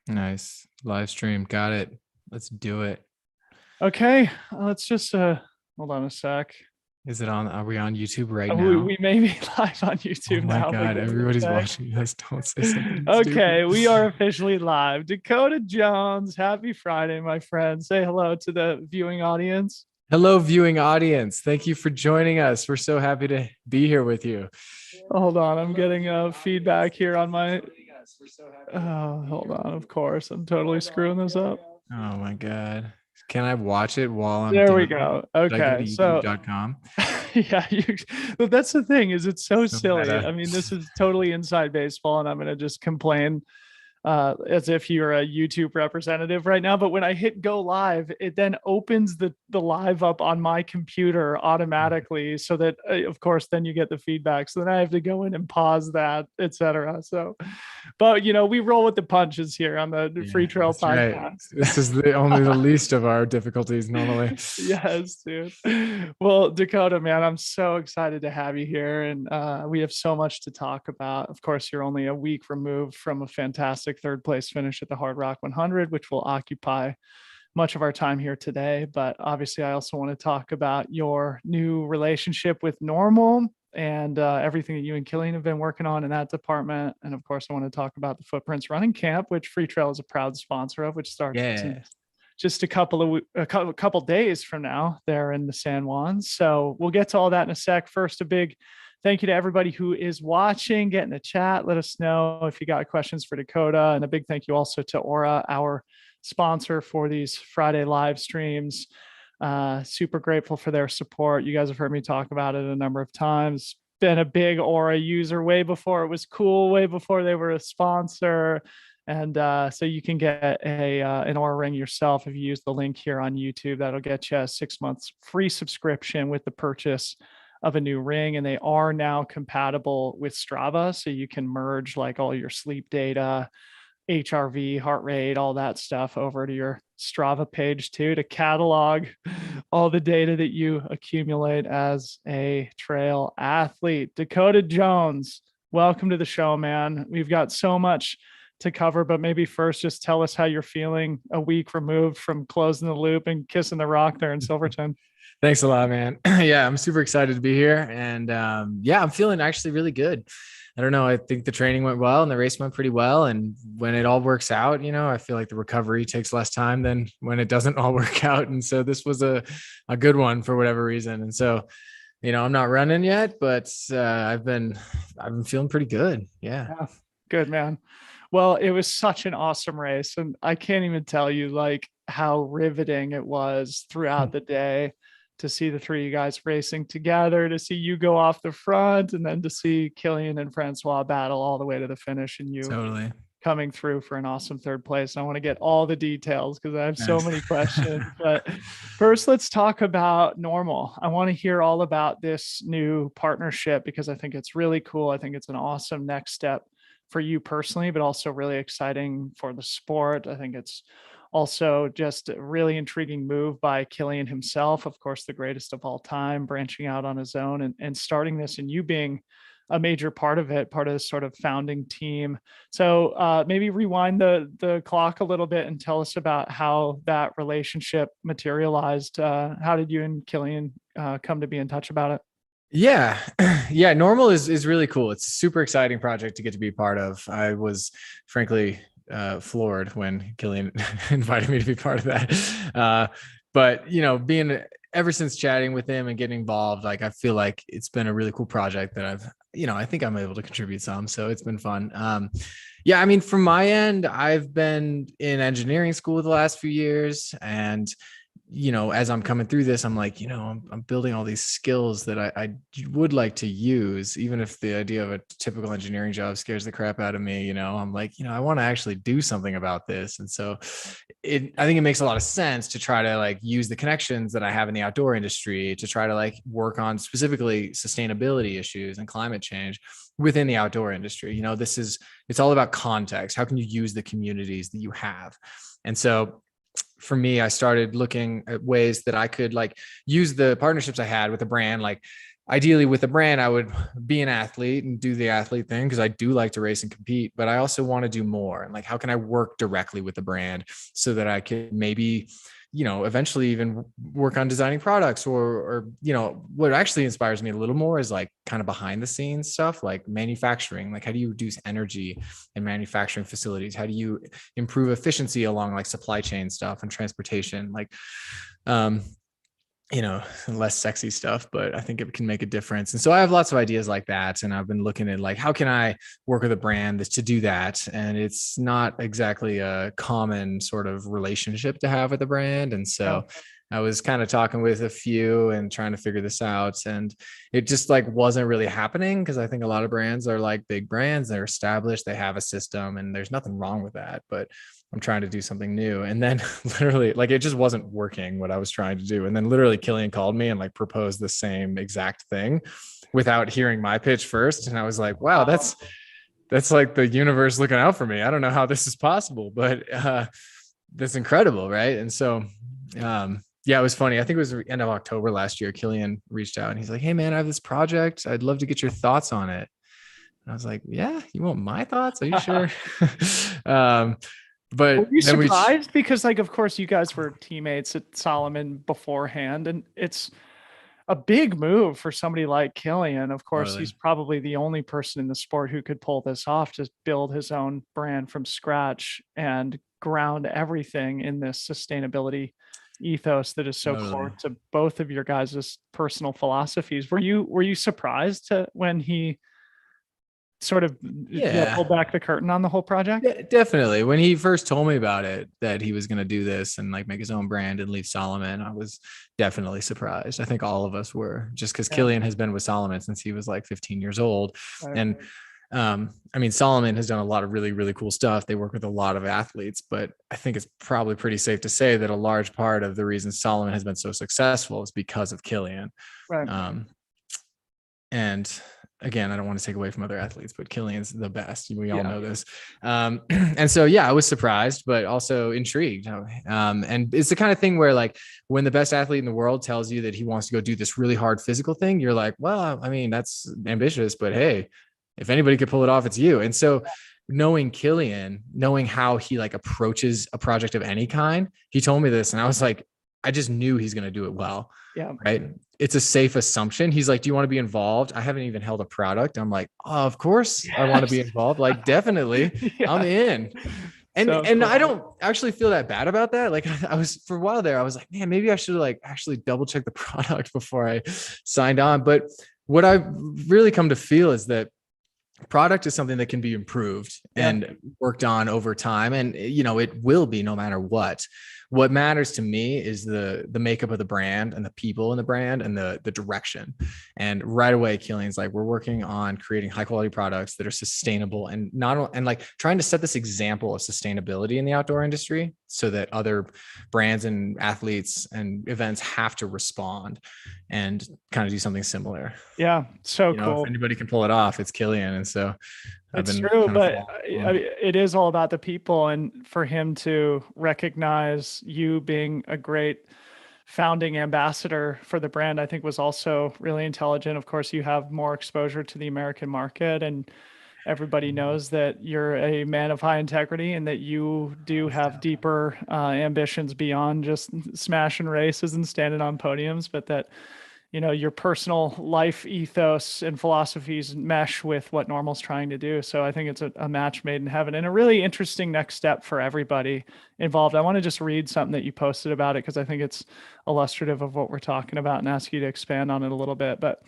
Nice. Live stream. Got it. Let's do it. Okay, let's just hold on a sec. Is it on? Are we on YouTube right We, now? we may be live on Oh YouTube my now. But God. give it a Everybody's sec. watching us. Don't say something stupid. Okay, we are officially live. Dakota Jones, happy Friday, my friend. Say hello to the viewing audience. Hello, viewing audience. Thank you for joining us. We're so happy to be here with you. Hold on, I'm getting feedback here on my. Oh, hold on. Of course, I'm totally screwing this up. Oh my God. Can I watch it while I'm There we doing it? go. Should I go to Okay, so youtube.com? yeah, but that's the thing is it's so So silly. meta. I mean, this is totally inside baseball, and I'm gonna just complain as if you're a YouTube representative right now. But when I hit go live, it then opens the live up on my computer automatically, so that of course then you get the feedback. So then I have to go in and pause that, etc. So, but we roll with the punches here on the Yeah, Freetrail that's right. podcast. This is only the least of our difficulties normally. Yes, dude. Well, Dakota, man, I'm so excited to have you here. And we have so much to talk about. Of course, you're only a week removed from a fantastic third place finish at the Hardrock 100, which will occupy much of our time here today. But obviously, I also want to talk about your new relationship with NNormal and everything that you and Killian have been working on in that department. And of course, I want to talk about the Footprints Running Camp, which Freetrail is a proud sponsor of, which starts Yeah. just a couple days from now there in the San Juan. So we'll get to all that in a sec. First, a big thank you to everybody who is watching. Get in the chat. Let us know if you got questions for Dakota. And a big thank you also to Aura, our sponsor for these Friday live streams. Super grateful for their support. You guys have heard me talk about it a number of times. Been a big Aura user way before it was cool, way before they were a sponsor. And so you can get an Aura ring yourself if you use the link here on YouTube. That'll get you a 6 months free subscription with the purchase of a new ring. And they are now compatible with Strava. So you can merge like all your sleep data, HRV, heart rate, all that stuff over to your Strava page too, to catalog all the data that you accumulate as a trail athlete. Dakota Jones, welcome to the show, man. We've got so much to cover, but maybe first just tell us how you're feeling a week removed from closing the loop and kissing the rock there in Silverton. Thanks a lot, man. Yeah, I'm super excited to be here. And yeah, I'm feeling actually really good. I don't know. I think the training went well and the race went pretty well. And when it all works out, I feel like the recovery takes less time than when it doesn't all work out. And so this was a good one for whatever reason. And so, I'm not running yet, but I've been feeling pretty good. Yeah. Good, man. Well, it was such an awesome race. And I can't even tell you like how riveting it was throughout the day to see the three of you guys racing together, to see you go off the front, and then to see Killian and Francois battle all the way to the finish and you Totally. coming through for an awesome third place. I want to get all the details because I have so Nice. many questions. But first, let's talk about NNormal. I want to hear all about this new partnership because I think it's really cool. I think it's an awesome next step for you personally, but also really exciting for the sport. I think it's also just a really intriguing move by Killian himself, of course, the greatest of all time, branching out on his own and starting this, and you being a major part of it, part of this sort of founding team. So maybe rewind the clock a little bit and tell us about how that relationship materialized. How did you and Killian come to be in touch about it? Yeah. Yeah. NNormal is really cool. It's a super exciting project to get to be part of. I was frankly floored when Killian invited me to be part of that. But being ever since chatting with him and getting involved, like I feel like it's been a really cool project that I think I'm able to contribute some. So it's been fun. Yeah, I mean, from my end, I've been in engineering school the last few years, and as I'm coming through this, I'm like, I'm building all these skills that I would like to use, even if the idea of a typical engineering job scares the crap out of me. I'm like, I want to actually do something about this. And so I think it makes a lot of sense to try to like use the connections that I have in the outdoor industry to try to like work on specifically sustainability issues and climate change within the outdoor industry. It's all about context. How can you use the communities that you have? And so for me, I started looking at ways that I could like use the partnerships I had with a brand like ideally with a brand, I would be an athlete and do the athlete thing because I do like to race and compete, but I also want to do more. And like, how can I work directly with the brand so that I can maybe, eventually even work on designing products or, what actually inspires me a little more is like kind of behind the scenes stuff, like manufacturing. Like, how do you reduce energy in manufacturing facilities? How do you improve efficiency along like supply chain stuff and transportation? Like, um, less sexy stuff, but I think it can make a difference. And so I have lots of ideas like that. And I've been looking at like, how can I work with a brand to do that? And it's not exactly a common sort of relationship to have with a brand. And so I was kind of talking with a few and trying to figure this out. And it just like wasn't really happening because I think a lot of brands are like big brands. They're established, they have a system, and there's nothing wrong with that. But I'm trying to do something new. And then literally like it just wasn't working what I was trying to do. And then literally Killian called me and like proposed the same exact thing without hearing my pitch first. And I was like, wow, that's like the universe looking out for me. I don't know how this is possible, but that's incredible. Right. And so, yeah, it was funny. I think it was the end of October last year. Killian reached out and he's like, hey man, I have this project. I'd love to get your thoughts on it. And I was like, yeah, you want my thoughts? Are you sure? But were you surprised? Because like, of course you guys were teammates at Salomon beforehand, and it's a big move for somebody like Killian. Of course, he's probably the only person in the sport who could pull this off, to build his own brand from scratch and ground everything in this sustainability ethos that is so core to both of your guys' personal philosophies. Were you surprised when he sort of pull back the curtain on the whole project? Yeah, definitely. When he first told me about it, that he was going to do this and like make his own brand and leave Salomon, I was definitely surprised. I think all of us were, just because Killian has been with Salomon since he was like 15 years old. And I mean, Salomon has done a lot of really, really cool stuff. They work with a lot of athletes, but I think it's probably pretty safe to say that a large part of the reason Salomon has been so successful is because of Killian. Right. And again, I don't want to take away from other athletes, but Killian's the best. We all know this. And so, I was surprised, but also intrigued. And it's the kind of thing where like when the best athlete in the world tells you that he wants to go do this really hard physical thing, you're like, well, I mean, that's ambitious, but hey, if anybody could pull it off, it's you. And so knowing Killian, knowing how he like approaches a project of any kind, he told me this and I was like, I just knew he's going to do it well. Yeah. Right. It's a safe assumption. He's like, do you want to be involved? I haven't even held a product. I'm like, oh, of course I want to be involved. Like, definitely I'm in. And, cool. I don't actually feel that bad about that. Like I was for a while there, I was like, man, maybe I should like actually double check the product before I signed on. But what I've really come to feel is that product is something that can be improved and worked on over time. And, it will be no matter what. What matters to me is the makeup of the brand and the people in the brand and the direction. And right away, Killian's like, we're working on creating high quality products that are sustainable and like trying to set this example of sustainability in the outdoor industry so that other brands and athletes and events have to respond and kind of do something similar. Yeah. So cool. If anybody can pull it off, it's Killian. And so it's true, but it is all about the people. And for him to recognize you being a great founding ambassador for the brand, I think was also really intelligent. Of course, you have more exposure to the American market, and everybody knows that you're a man of high integrity and that you do have deeper ambitions beyond just smashing races and standing on podiums, but that your personal life ethos and philosophies mesh with what NNormal's trying to do. So I think it's a match made in heaven and a really interesting next step for everybody involved. I want to just read something that you posted about it because I think it's illustrative of what we're talking about and ask you to expand on it a little bit. But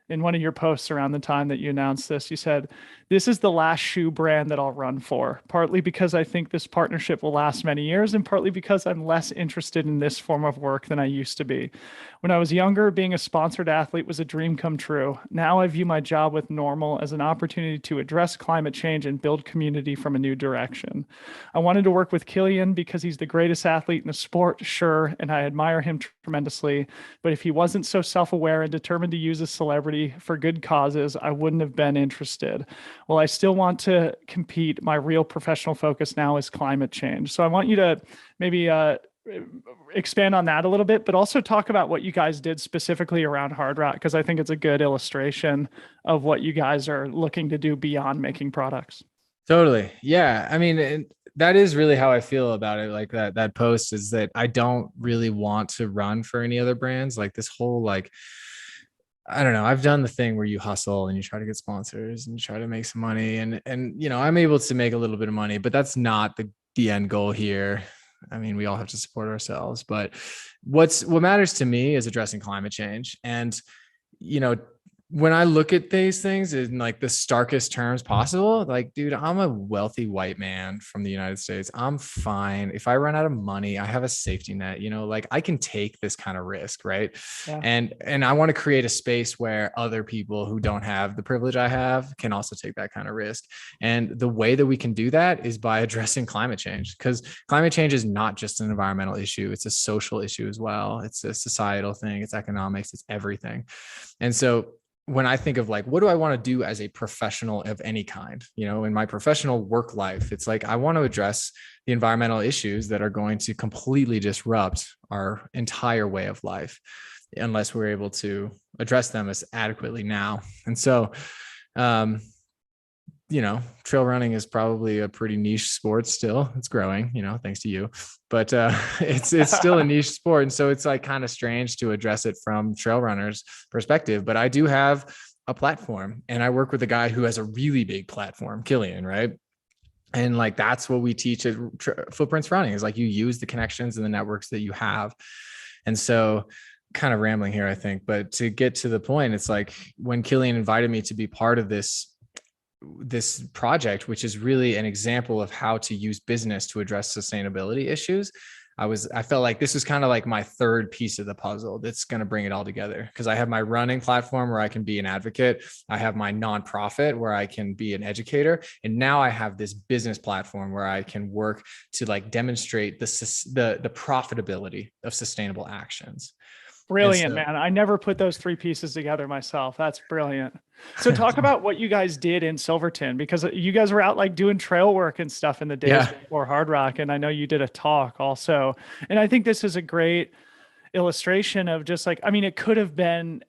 in one of your posts around the time that you announced this, you said, "This is the last shoe brand that I'll run for, partly because I think this partnership will last many years and partly because I'm less interested in this form of work than I used to be. When I was younger, being a sponsored athlete was a dream come true. Now I view my job with NNormal as an opportunity to address climate change and build community from a new direction. I wanted to work with Killian because he's the greatest athlete in the sport, sure, and I admire him tremendously. But if he wasn't so self-aware and determined to use a celebrity for good causes, I wouldn't have been interested. Well, I still want to compete. My real professional focus now is climate change." So I want you to maybe expand on that a little bit, but also talk about what you guys did specifically around Hardrock, because I think it's a good illustration of what you guys are looking to do beyond making products. Totally. Yeah. I mean, that is really how I feel about it. Like that post is that I don't really want to run for any other brands. Like this whole, like, I don't know. I've done the thing where you hustle and you try to get sponsors and you try to make some money, and, you know, I'm able to make a little bit of money, but that's not the end goal here. I mean, we all have to support ourselves, but what matters to me is addressing climate change. And, you know, when I look at these things in like the starkest terms possible, like, dude, I'm a wealthy white man from the United States. I'm fine. If I run out of money, I have a safety net, you know, like I can take this kind of risk. Right. Yeah. And I want to create a space where other people who don't have the privilege I have can also take that kind of risk. And the way that we can do that is by addressing climate change, because climate change is not just an environmental issue. It's a social issue as well. It's a societal thing. It's economics. It's everything. And so when I think of like, what do I want to do as a professional of any kind, you know, in my professional work life, it's like, I want to address the environmental issues that are going to completely disrupt our entire way of life unless we're able to address them as adequately now. And so, you know, trail running is probably a pretty niche sport still. It's growing, you know, thanks to you, but it's still a niche sport. And so it's like kind of strange to address it from trail runners' perspective. But I do have a platform, and I work with a guy who has a really big platform, Killian, right? And like, that's what we teach at Footprints Running, is like you use the connections and the networks that you have. And so, kind of rambling here, I think, but to get to the point, it's like when Killian invited me to be part of this project, which is really an example of how to use business to address sustainability issues, I felt like this is kind of like my third piece of the puzzle that's going to bring it all together. Because I have my running platform where I can be an advocate. I have my nonprofit where I can be an educator. And now I have this business platform where I can work to like demonstrate the profitability of sustainable actions. Brilliant, man. I never put those three pieces together myself. That's brilliant. So talk about what you guys did in Silverton, because you guys were out like doing trail work and stuff in the days before Hardrock. And I know you did a talk also. And I think this is a great illustration of just like, I mean, it could have been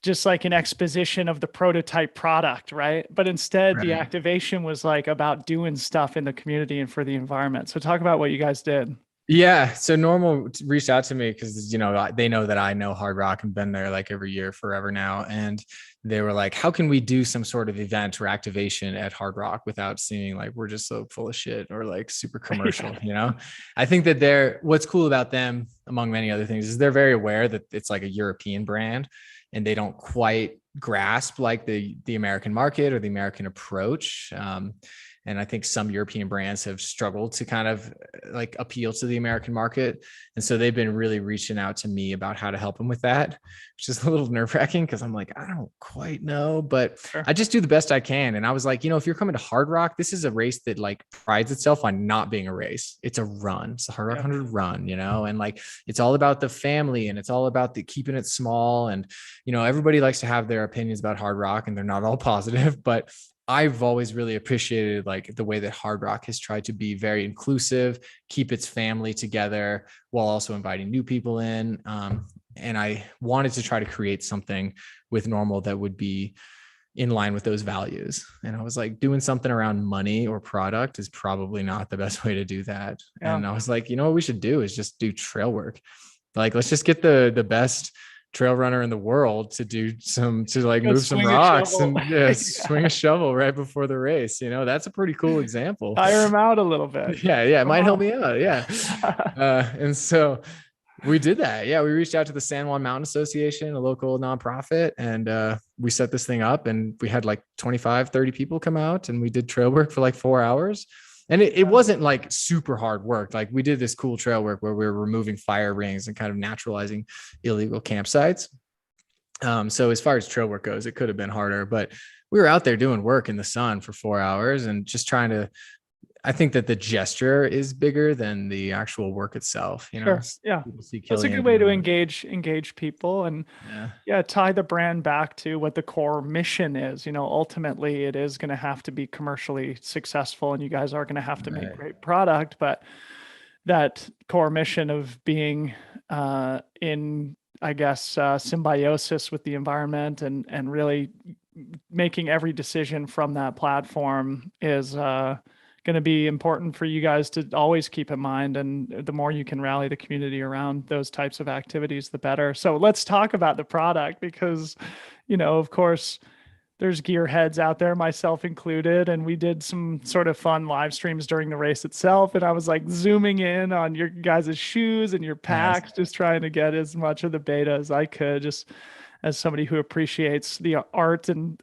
just like an exposition of the prototype product, right? But instead the activation was like about doing stuff in the community and for the environment. So talk about what you guys did. Yeah. So NNormal reached out to me because, you know, they know that I know Hardrock and been there like every year forever now. And they were like, how can we do some sort of event or activation at Hardrock without seeming like we're just so full of shit or like super commercial, you know? I think that what's cool about them, among many other things, is they're very aware that it's like a European brand and they don't quite grasp like the American market or the American approach. And I think some European brands have struggled to kind of like appeal to the American market. And so they've been really reaching out to me about how to help them with that, which is a little nerve wracking because I'm like, I don't quite know, but I just do the best I can. And I was like, you know, if you're coming to Hardrock, this is a race that like prides itself on not being a race. It's a run. It's a Hardrock 100 run, you know, and like, it's all about the family and it's all about the keeping it small. And, you know, everybody likes to have their opinions about Hardrock and they're not all positive, but I've always really appreciated like the way that Hardrock has tried to be very inclusive, keep its family together while also inviting new people in. And I wanted to try to create something with NNormal that would be in line with those values. And I was like, doing something around money or product is probably not the best way to do that. Yeah. And I was like, you know what we should do is just do trail work. Like, let's just get the best trail runner in the world to move some rocks and swing a shovel right before the race. You know, that's a pretty cool example. Tire him out a little bit. Yeah. It might help me out. Yeah. And so we did that. Yeah. We reached out to the San Juan Mountain Association, a local nonprofit, and we set this thing up and we had like 25, 30 people come out and we did trail work for like 4 hours. And it wasn't like super hard work. Like we did this cool trail work where we were removing fire rings and kind of naturalizing illegal campsites. So as far as trail work goes, it could have been harder, but we were out there doing work in the sun for 4 hours and just trying to, I think that the gesture is bigger than the actual work itself. You know, yeah, that's a good way to engage people and tie the brand back to what the core mission is. You know, ultimately it is going to have to be commercially successful and you guys are going to have to make great product, but that core mission of being in, I guess, symbiosis with the environment and really making every decision from that platform is going to be important for you guys to always keep in mind. And the more you can rally the community around those types of activities, the better. So let's talk about the product because, of course, there's gearheads out there, myself included, and we did some sort of fun live streams during the race itself. And I was like zooming in on your guys' shoes and your packs, just trying to get as much of the beta as I could, just as somebody who appreciates the art and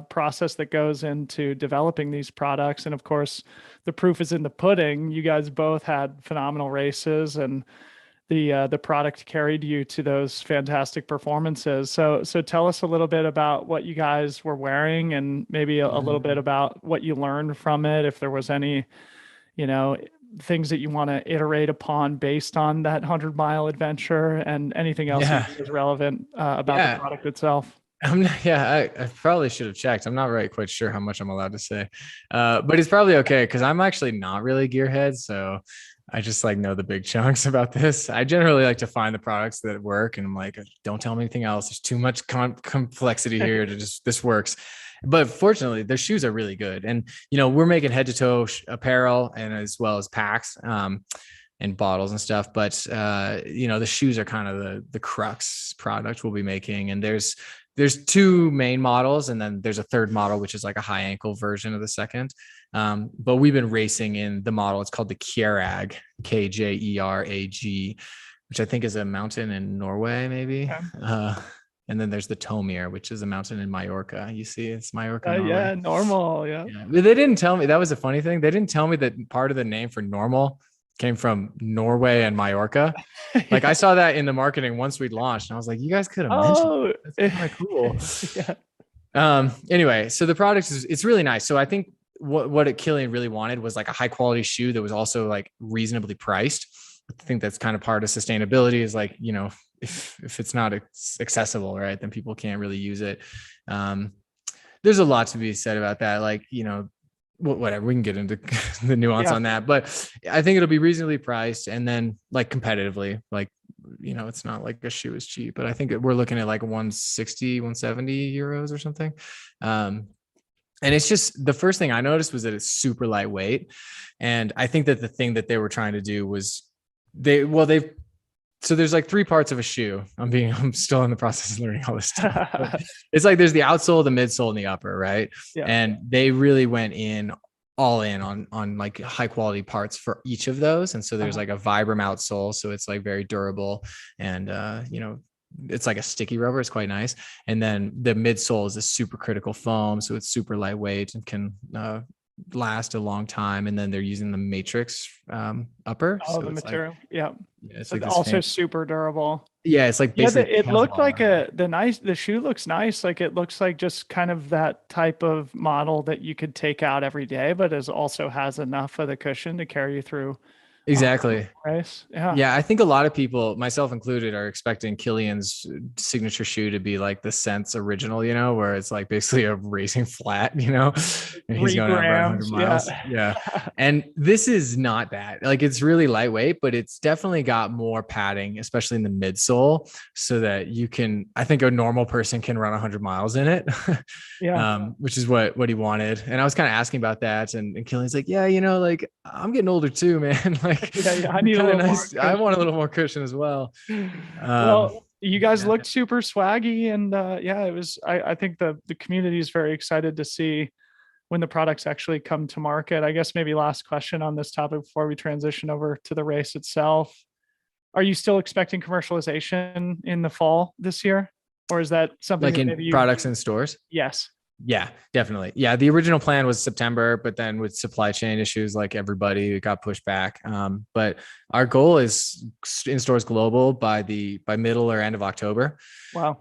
process that goes into developing these products. And of course, the proof is in the pudding. You guys both had phenomenal races, and the product carried you to those fantastic performances. So tell us a little bit about what you guys were wearing, and maybe a little bit about what you learned from it. If there was any, things that you want to iterate upon based on that 100-mile adventure, and anything else that is relevant about the product itself. I probably should have checked. I'm not really quite sure how much I'm allowed to say, but it's probably okay because I'm actually not really gearhead. So I just know the big chunks about this. I generally like to find the products that work, and I'm like, don't tell me anything else. There's too much complexity here to just, this works. But fortunately, their shoes are really good. And, we're making head to toe apparel and as well as packs and bottles and stuff. But, the shoes are kind of the crux product we'll be making. And there's two main models, and then there's a third model, which is like a high ankle version of the second. But we've been racing in the model. It's called the Kjerag, Kjerag, which I think is a mountain in Norway, maybe. Okay. And then there's the Tomir, which is a mountain in Mallorca. You see, it's Mallorca. Normal. Yeah. But they didn't tell me. That was a funny thing. They didn't tell me that part of the name for normal came from Norway and Mallorca. I saw that in the marketing once we'd launched, and I was like, you guys could have mentioned it. That's kind of cool. Anyway, so the product it's really nice. So I think what Killian really wanted was a high quality shoe that was also reasonably priced. I think that's kind of part of sustainability is if it's not accessible, right, then people can't really use it. There's a lot to be said about that. Whatever, we can get into the nuance on that, but I think it'll be reasonably priced, and then competitively, it's not like a shoe is cheap, but I think we're looking at 160, 170 euros or something. And it's just, the first thing I noticed was that it's super lightweight. And I think that the thing that they were trying to do was so there's three parts of a shoe. I'm still in the process of learning all this stuff. It's there's the outsole, the midsole, and the upper, right? Yeah. And they really went all in on high quality parts for each of those. And so there's a Vibram outsole, so it's very durable, and it's like a sticky rubber. It's quite nice. And then the midsole is a super critical foam, so it's super lightweight and can last a long time. And then they're using the matrix upper. Oh, so the material. It's also super durable. Yeah, it's basically it looked like the shoe looks nice. It looks like just kind of that type of model that you could take out every day, but also has enough of the cushion to carry you through. Exactly. Race. Yeah. I think a lot of people, myself included, are expecting Killian's signature shoe to be the Sense original, where it's basically a racing flat, and he's going around 100 miles. Yeah. And this is not that. It's really lightweight, but it's definitely got more padding, especially in the midsole, so that I think a normal person can run 100 miles in it. Which is what he wanted. And I was kind of asking about that, and Killian's like, yeah, I'm getting older too, man. I need a little nice. I want a little more cushion as well. Well, you guys looked super swaggy, and it was. I think the community is very excited to see when the products actually come to market. I guess maybe last question on this topic before we transition over to the race itself. Are you still expecting commercialization in the fall this year, or is that something in products in stores? Yes. Yeah, definitely. Yeah. The original plan was September, but then with supply chain issues, everybody, it got pushed back. But our goal is in stores global by middle or end of October. Wow.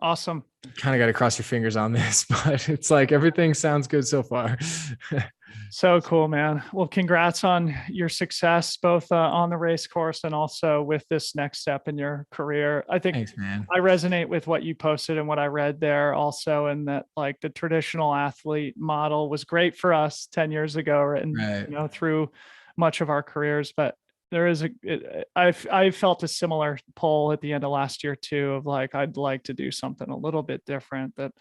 Awesome. Kind of got to cross your fingers on this, but it's like everything sounds good so far. So cool, man. Well, congrats on your success, both on the race course and also with this next step in your career. I think Thanks, man. I resonate with what you posted and what I read there also, and that like the traditional athlete model was great for us 10 years ago and, Right. you know, through much of our careers, but there is I felt a similar pull at the end of last year too, of like, I'd like to do something a little bit different that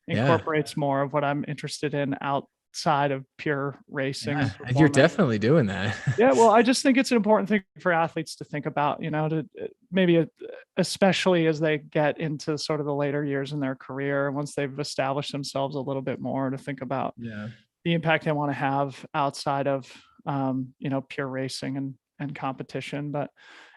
Yeah. incorporates more of what I'm interested in outside of pure racing Yeah. and And you're performance. definitely doing that. Yeah, well, I just think it's an important thing for athletes to think about, you know, to maybe especially as they get into sort of the later years in their career, once they've established themselves a little bit more, to think about Yeah. the impact they want to have outside of you know, pure racing and competition. But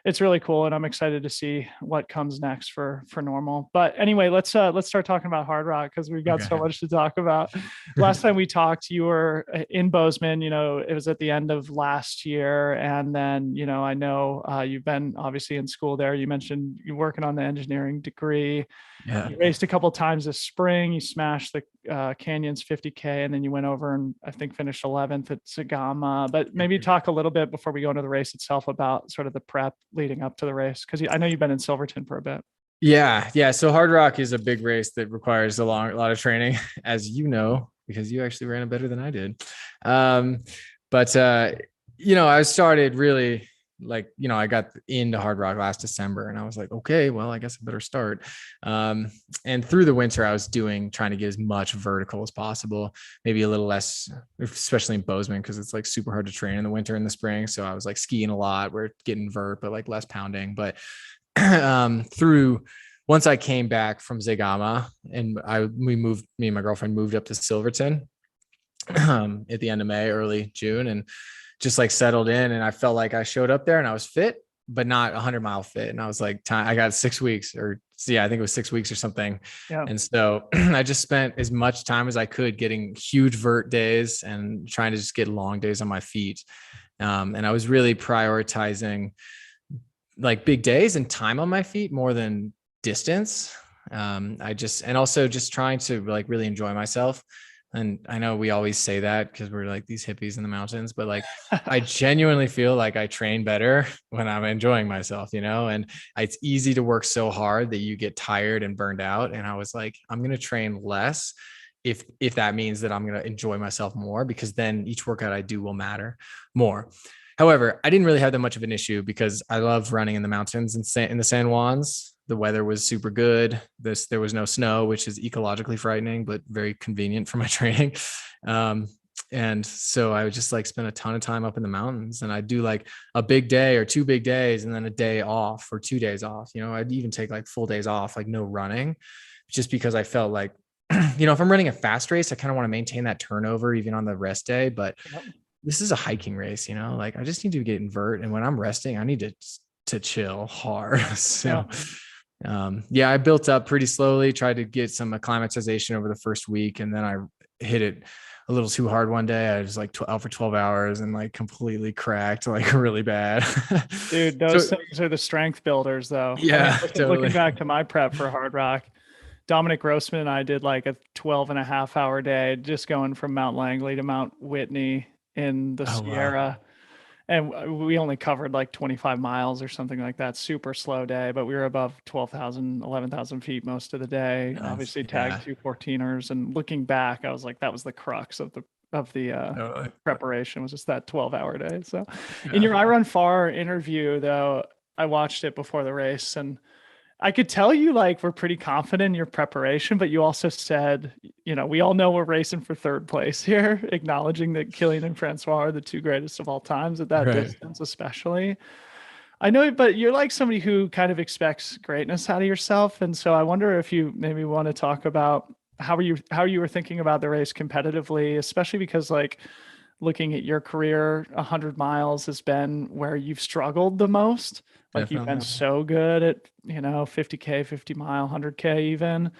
it's really cool, and I'm excited to see what comes next for NNormal. But anyway, let's start talking about Hardrock, because we've got so Okay. much to talk about. Last time we talked, you were in Bozeman. You know, it was at the end of last year, and then, you know, I know you've been obviously in school there. You mentioned you're working on the engineering degree. Yeah. You raced a couple of times this spring. You smashed the Canyons 50K, and then you went over and I think finished 11th at Sagama. But maybe talk a little bit before we go into the race itself about sort of the prep leading up to the race, because I know you've been in Silverton for a bit. Yeah. Yeah. So Hardrock is a big race that requires a lot of training, as you know, because you actually ran it better than I did. But you know, I started really like, you know, I got into Hardrock last December and I was like, okay, well, I guess I better start. And through the winter, I was trying to get as much vertical as possible, maybe a little less, especially in Bozeman, because it's like super hard to train in the winter and the spring. So I was like skiing a lot, we're getting vert, but like less pounding. But through once I came back from Zegama and me and my girlfriend moved up to Silverton at the end of May, early June, and just like settled in. And I felt like I showed up there and I was fit, but not 100-mile fit. And I was like, I got 6 weeks, or yeah, I think it was 6 weeks or something. Yeah. And so I just spent as much time as I could getting huge vert days and trying to just get long days on my feet. And I was really prioritizing like big days and time on my feet more than distance. And also just trying to like really enjoy myself. And I know we always say that because we're like these hippies in the mountains, but like I genuinely feel like I train better when I'm enjoying myself, you know, and it's easy to work so hard that you get tired and burned out. And I was like, I'm going to train less if that means that I'm going to enjoy myself more, because then each workout I do will matter more. However, I didn't really have that much of an issue because I love running in the mountains and in the San Juans. The weather was super good. There was no snow, which is ecologically frightening, but very convenient for my training. And so I would just like spend a ton of time up in the mountains, and I'd do like a big day or 2 big days and then a day off or 2 days off. You know, I'd even take like full days off, like no running, just because I felt like, you know, if I'm running a fast race, I kind of want to maintain that turnover even on the rest day. But this is a hiking race, you know, like I just need to get invert. And when I'm resting, I need to chill hard. So, yeah, I built up pretty slowly, tried to get some acclimatization over the first week. And then I hit it a little too hard one day. I was like out for 12 hours and like completely cracked, like really bad. Dude, those things are the strength builders though. Yeah, I mean, totally. looking back to my prep for Hardrock, Dominic Grossman and I did like a 12.5 hour day, just going from Mount Langley to Mount Whitney in the Sierra. Wow. And we only covered like 25 miles or something like that. Super slow day, but we were above 12,000, 11,000 feet most of the day. Nice. Obviously tagged 2 14ers. And looking back, I was like, that was the crux of the preparation, was just that 12-hour day. So in your I Run Far interview though, I watched it before the race, and I could tell you like we're pretty confident in your preparation, but you also said, you know, we all know we're racing for third place here, acknowledging that Killian and Francois are the 2 greatest of all times at that distance, especially. I know, but you're like somebody who kind of expects greatness out of yourself. And so I wonder if you maybe want to talk about how you were thinking about the race competitively, especially because like looking at your career, 100 miles has been where you've struggled the most. Like Definitely. You've been so good at, you know, 50K, 50 mile, 100K even,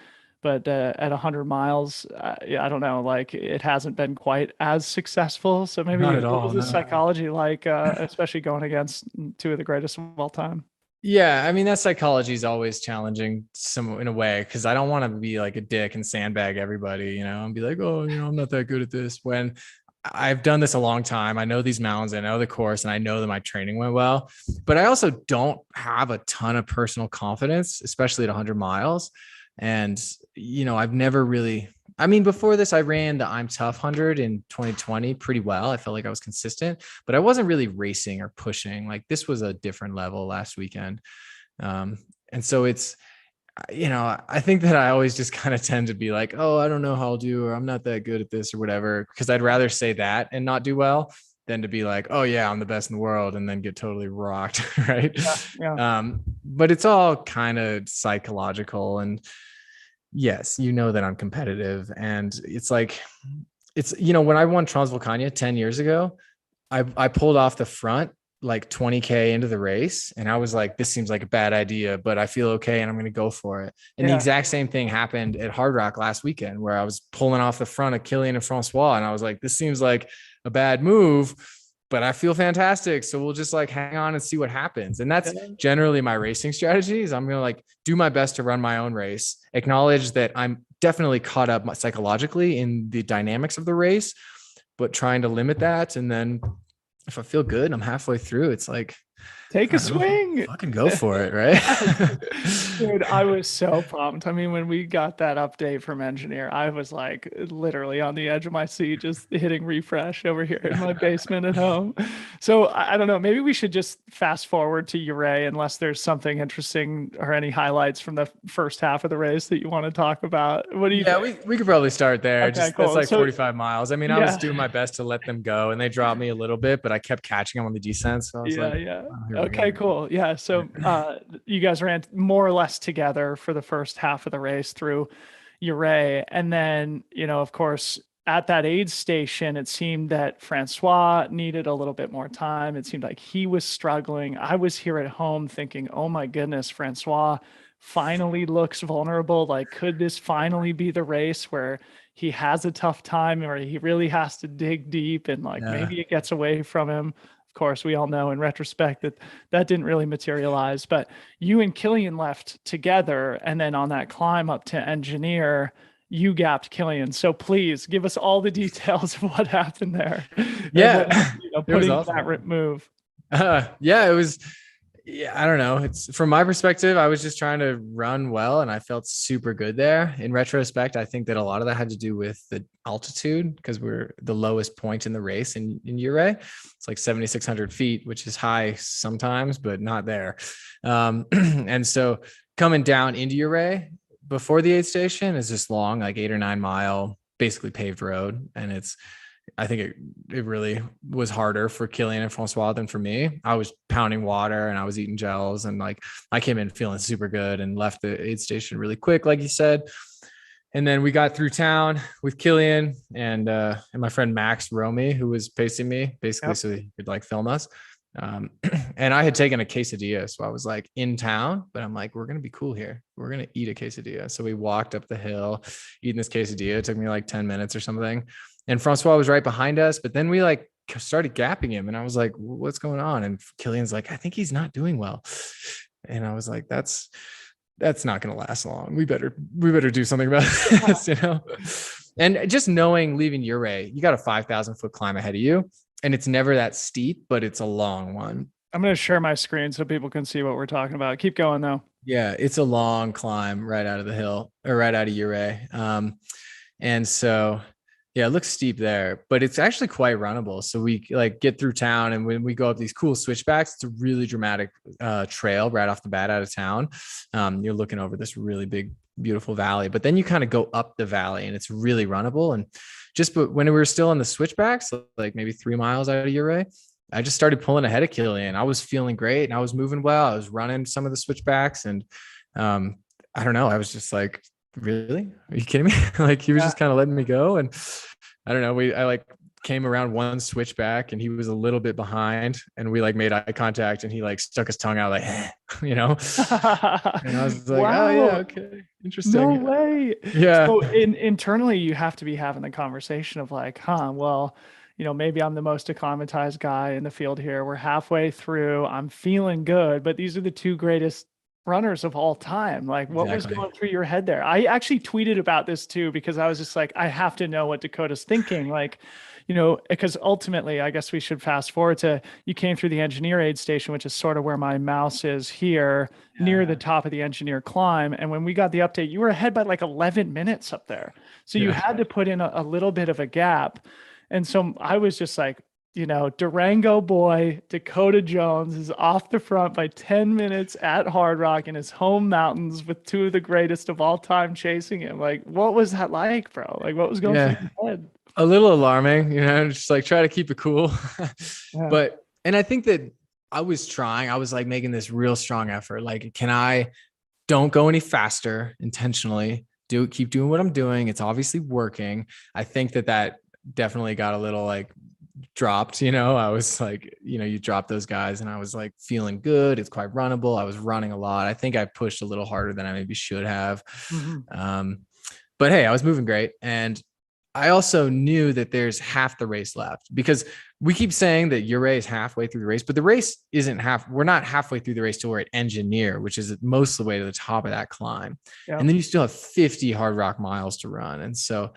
but at 100 miles, I don't know, like it hasn't been quite as successful. So maybe what was the psychology like, especially going against 2 of the greatest of all time? Yeah, I mean that psychology is always challenging some in a way because I don't want to be like a dick and sandbag everybody, and be like, oh, I'm not that good at this. When I've done this a long time, I know these mountains, I know the course, and I know that my training went well. But I also don't have a ton of personal confidence, especially at 100 miles. And I've never really. I mean, before this, I ran the I'm Tough 100 in 2020 pretty well. I felt like I was consistent, but I wasn't really racing or pushing. Like this was a different level last weekend. And so I think that I always just kind of tend to be like, oh, I don't know how I'll do, or I'm not that good at this or whatever. Cause I'd rather say that and not do well than to be like, oh yeah, I'm the best in the world and then get totally rocked. Right. Yeah. But it's all kind of psychological, and yes, that I'm competitive, and when I won Transvolcania 10 years ago, I pulled off the front like 20K into the race. And I was like, this seems like a bad idea, but I feel okay. And I'm going to go for it. And the exact same thing happened at Hardrock last weekend, where I was pulling off the front of Killian and Francois. And I was like, this seems like a bad move, but I feel fantastic. So we'll just like hang on and see what happens. And that's generally my racing strategy is I'm going to like do my best to run my own race, acknowledge that I'm definitely caught up psychologically in the dynamics of the race, but trying to limit that. And then if I feel good and I'm halfway through, it's like, take a swing. Fucking go for it, right? Dude, I was so pumped. I mean, when we got that update from Engineer, I was like literally on the edge of my seat, just hitting refresh over here in my basement at home. So I don't know. Maybe we should just fast forward to Uray, unless there's something interesting or any highlights from the first half of the race that you want to talk about. What do you think? we could probably start there. Okay, cool. That's like 45 miles. I mean, I was doing my best to let them go, and they dropped me a little bit, but I kept catching them on the descent. So I was Okay, cool. Yeah. So you guys ran more or less together for the first half of the race through Uray. And then, of course, at that aid station, it seemed that Francois needed a little bit more time. It seemed like he was struggling. I was here at home thinking, oh my goodness, Francois finally looks vulnerable. Like, could this finally be the race where he has a tough time, or he really has to dig deep and maybe it gets away from him? Course, we all know in retrospect that didn't really materialize, but you and Killian left together, and then on that climb up to Engineer, you gapped Killian. So please give us all the details of what happened there. Yeah, putting that move. It was. Yeah, I don't know. It's from my perspective, I was just trying to run well, and I felt super good there. In retrospect, I think that a lot of that had to do with the altitude, because we're the lowest point in the race in Uray. It's like 7,600 feet, which is high sometimes, but not there. And so coming down into Uray before the aid station is just long, like 8 or 9 mile, basically paved road. And I think it really was harder for Killian and Francois than for me. I was pounding water and I was eating gels, and like I came in feeling super good and left the aid station really quick, like you said. And then we got through town with Killian and my friend Max Romy, who was pacing me basically so he could like film us. And I had taken a quesadilla. So I was like in town, but I'm like, we're going to be cool here. We're going to eat a quesadilla. So we walked up the hill, eating this quesadilla. It took me like 10 minutes or something. And Francois was right behind us, but then we like started gapping him, and I was like, what's going on? And Killian's like, I think he's not doing well. And I was like, that's not going to last long. We better do something about this, And just knowing leaving Uray, you got a 5,000 foot climb ahead of you, and it's never that steep, but it's a long one. I'm going to share my screen so people can see what we're talking about. Keep going though. Yeah. It's a long climb right out of the hill, or right out of Uray. And so, yeah, it looks steep there, but it's actually quite runnable. So we like get through town, and when we go up these cool switchbacks, it's a really dramatic trail right off the bat out of town. You're looking over this really big, beautiful valley, but then you kind of go up the valley, and it's really runnable. And but when we were still on the switchbacks, like maybe 3 miles out of Uray, I just started pulling ahead of Killian. I was feeling great, and I was moving well. I was running some of the switchbacks, and I don't know. I was just like, really? Are you kidding me? Like he was just kind of letting me go. And I don't know. I like came around one switchback, and he was a little bit behind, and we like made eye contact, and he like stuck his tongue out like, and I was like, wow. Oh yeah, okay. Interesting. No way. Yeah. So internally you have to be having the conversation of like, well, maybe I'm the most acclimatized guy in the field here. We're halfway through. I'm feeling good, but these are the two greatest runners of all time. Like, what was Exactly. going through your head there? I actually tweeted about this too, because I was just like, I have to know what Dakota's thinking. Like, because ultimately, I guess we should fast forward to, you came through the engineer aid station, which is sort of where my mouse is here, near the Yeah. top of the engineer climb. And when we got the update, you were ahead by like 11 minutes up there. So you Yeah. had to put in a little bit of a gap. And so I was just like, Durango boy, Dakota Jones is off the front by 10 minutes at Hardrock in his home mountains with two of the greatest of all time chasing him. Like, what was that like, bro? Like, what was going through Yeah. your head? A little alarming, just like try to keep it cool. Yeah. And I think that I was like making this real strong effort. Like, don't go any faster intentionally. Keep doing what I'm doing. It's obviously working. I think that definitely got a little like dropped, I was like, you drop those guys and I was like feeling good. It's quite runnable. I was running a lot. I think I pushed a little harder than I maybe should have. Mm-hmm. But hey, I was moving great. And I also knew that there's half the race left, because we keep saying that your race halfway through the race, but the race isn't we're not halfway through the race till we're at engineer, which is most of the way to the top of that climb. Yeah. And then you still have 50 Hardrock miles to run. And so,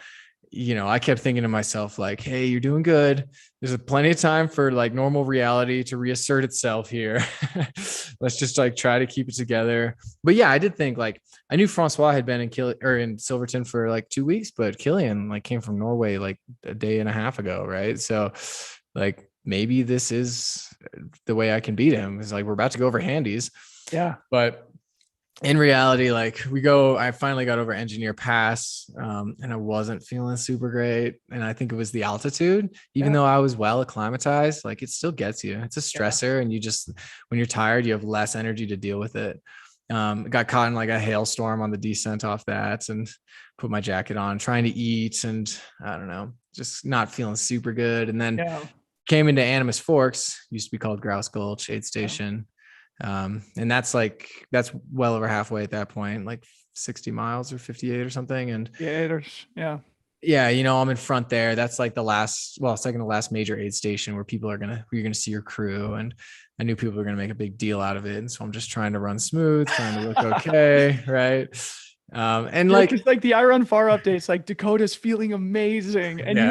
I kept thinking to myself, like, hey, you're doing good. There's plenty of time for like normal reality to reassert itself here. Let's just like try to keep it together. But yeah, I did think, like, I knew Francois had been in Silverton for like 2 weeks, but Killian like came from Norway like a day and a half ago. Right. So like, maybe this is the way I can beat him. It's like, we're about to go over handies. Yeah. But in reality, like I finally got over Engineer Pass, and I wasn't feeling super great. And I think it was the altitude, even though I was well acclimatized, like it still gets you. It's a stressor. And when you're tired, you have less energy to deal with it. Got caught in like a hailstorm on the descent off that, and put my jacket on, trying to eat. And I don't know, just not feeling super good. And then came into Animas Forks, used to be called Grouse Gulch aid station. And that's well over halfway at that point, like 60 miles or 58 or something. And I'm in front there. That's like second to last major aid station where you're going to see your crew. And I knew people were going to make a big deal out of it. And so I'm just trying to run smooth, trying to look okay. Right. And like the I Run Far updates, like Dakota's feeling amazing, and you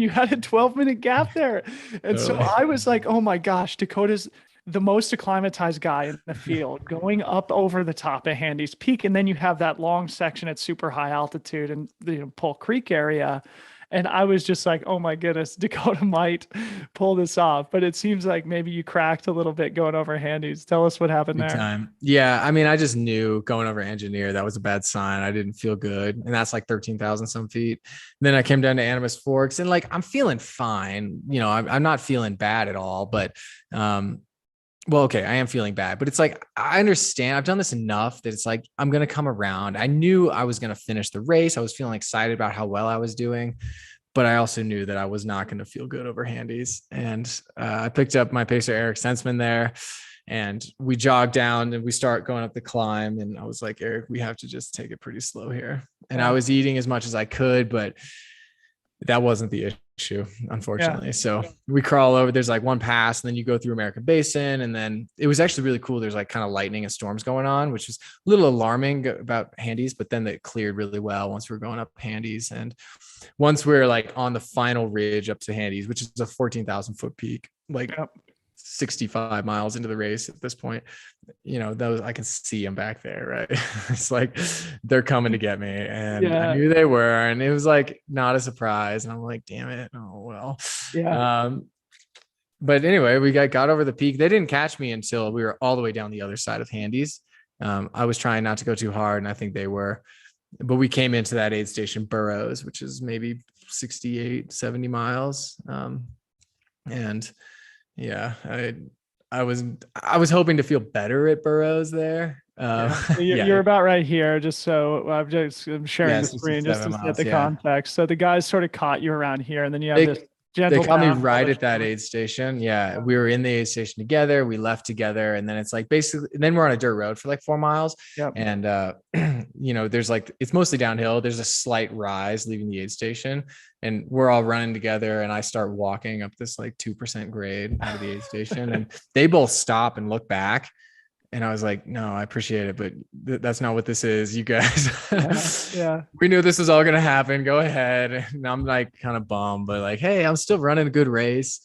had a 12-minute gap there. And so I was like, oh my gosh, Dakota's the most acclimatized guy in the field, going up over the top of Handy's Peak. And then you have that long section at super high altitude and the Pole Creek area. And I was just like, oh my goodness, Dakota might pull this off. But it seems like maybe you cracked a little bit going over Handy's. Tell us what happened there. Time. Yeah. I mean, I just knew going over Engineer, that was a bad sign. I didn't feel good. And that's like 13,000 some feet. And then I came down to Animas Forks, and like, I'm feeling fine. I'm not feeling bad at all, but, well, okay, I am feeling bad, but it's like, I understand. I've done this enough that it's like, I'm going to come around. I knew I was going to finish the race. I was feeling excited about how well I was doing, but I also knew that I was not going to feel good over handies. And I picked up my pacer, Eric Sensman, there, and we jogged down and we start going up the climb. And I was like, Eric, we have to just take it pretty slow here. And I was eating as much as I could, but that wasn't the issue, unfortunately. So we crawl over, there's like one pass, and then you go through American Basin. And then it was actually really cool. There's like kind of lightning and storms going on, which is a little alarming about handies, but then it cleared really well once we were going up handies. And once we're like on the final ridge up to handies, which is a 14,000 foot peak, like 65 miles into the race at this point, those, I can see them back there, right? It's like they're coming to get me, and I knew they were, and it was like not a surprise. And I'm like, damn it, oh well. But anyway, we got over the peak. They didn't catch me until we were all the way down the other side of handies. I was trying not to go too hard, and I think they were, but we came into that aid station Burroughs, which is maybe 68, 70 miles. And yeah, I was hoping to feel better at Burroughs there. You're about right here. Just so I'm sharing the screen just to set the context. So the guys sort of caught you around here, and then you have this They Gentle caught me downhill right to at that Sherman. aid station. Yeah, we were in the aid station together. We left together, and then it's like basically, then we're on a dirt road for like 4 miles, Yep. and there's like it's mostly downhill. There's a slight rise leaving the aid station, and we're all running together. And I start walking up this like 2% grade out of the aid station, and they both stop and look back. And I was like, no, I appreciate it, but that's not what this is, you guys. Yeah. We knew this was all going to happen. Go ahead. And I'm like kind of bummed, but like, hey, I'm still running a good race.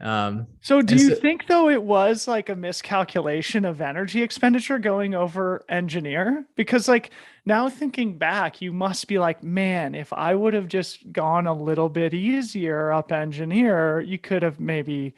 So do you think though it was like a miscalculation of energy expenditure going over engineer? Because like now thinking back, you must be like, man, if I would have just gone a little bit easier up engineer, you could have maybe,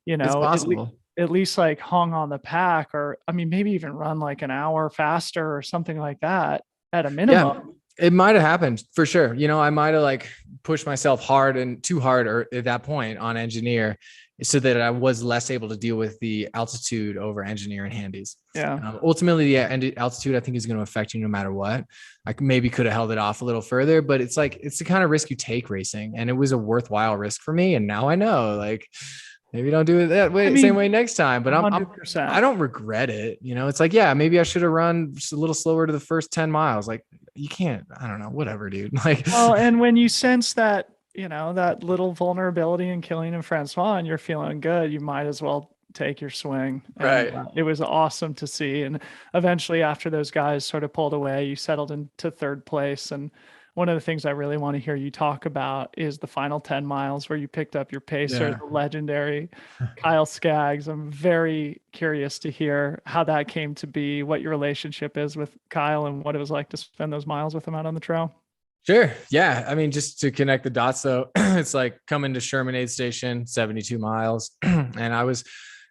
it's possible. at least like hung on the pack, or I mean, maybe even run like an hour faster or something like that at a minimum. Yeah, it might have happened for sure. I might have like pushed myself hard and too hard or at that point on engineer so that I was less able to deal with the altitude over engineer and handies. Yeah. Ultimately, the altitude I think is going to affect you no matter what. I maybe could have held it off a little further, but it's like, it's the kind of risk you take racing, and it was a worthwhile risk for me. And now I know, like, maybe don't do it that way, same way next time, but I don't regret it. It's like, yeah, maybe I should have run just a little slower to the first 10 miles. Like you can't, I don't know, whatever, dude. Like, well, and when you sense that, that little vulnerability in Killian and Francois and you're feeling good, you might as well take your swing. Right. And, it was awesome to see. And eventually after those guys sort of pulled away, you settled into third place. And one of the things I really want to hear you talk about is the final 10 miles where you picked up your pacer, the legendary Kyle Skaggs. I'm very curious to hear how that came to be, what your relationship is with Kyle, and what it was like to spend those miles with him out on the trail. Sure. Yeah. I mean, just to connect the dots though, it's like coming to Sherman Aid Station, 72 miles. And I was